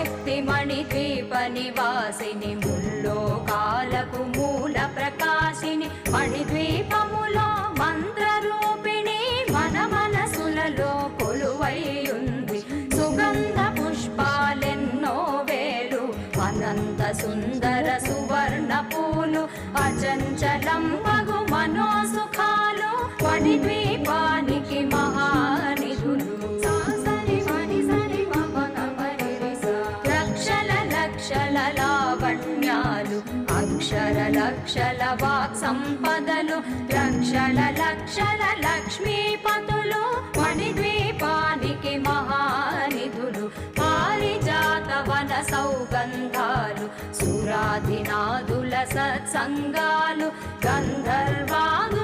శక్తి మణిద్వీప నివాసిని ముల్లోకాలకు మూల ప్రకాశిని మణిద్వీపములో మంత్రరూపిణి మన మనసులలో కొలువైయుంది సుగంధ పుష్పాలెన్నో వేలు అనంత సుందర సువర్ణ పూలు అచంచలం మగు మనోసుఖాలు మణిద్వీపానికి మహానిధులు లక్షల లావణ్యాలు అక్షర లక్షల వాక్ సంపదలు లక్షల లక్ష్మీపతులు మణిద్వీపానికి మహానిధులు పారిజాత వన సౌగంధాలు సురాధినాదుల సత్సంగాలు గంధర్వాదు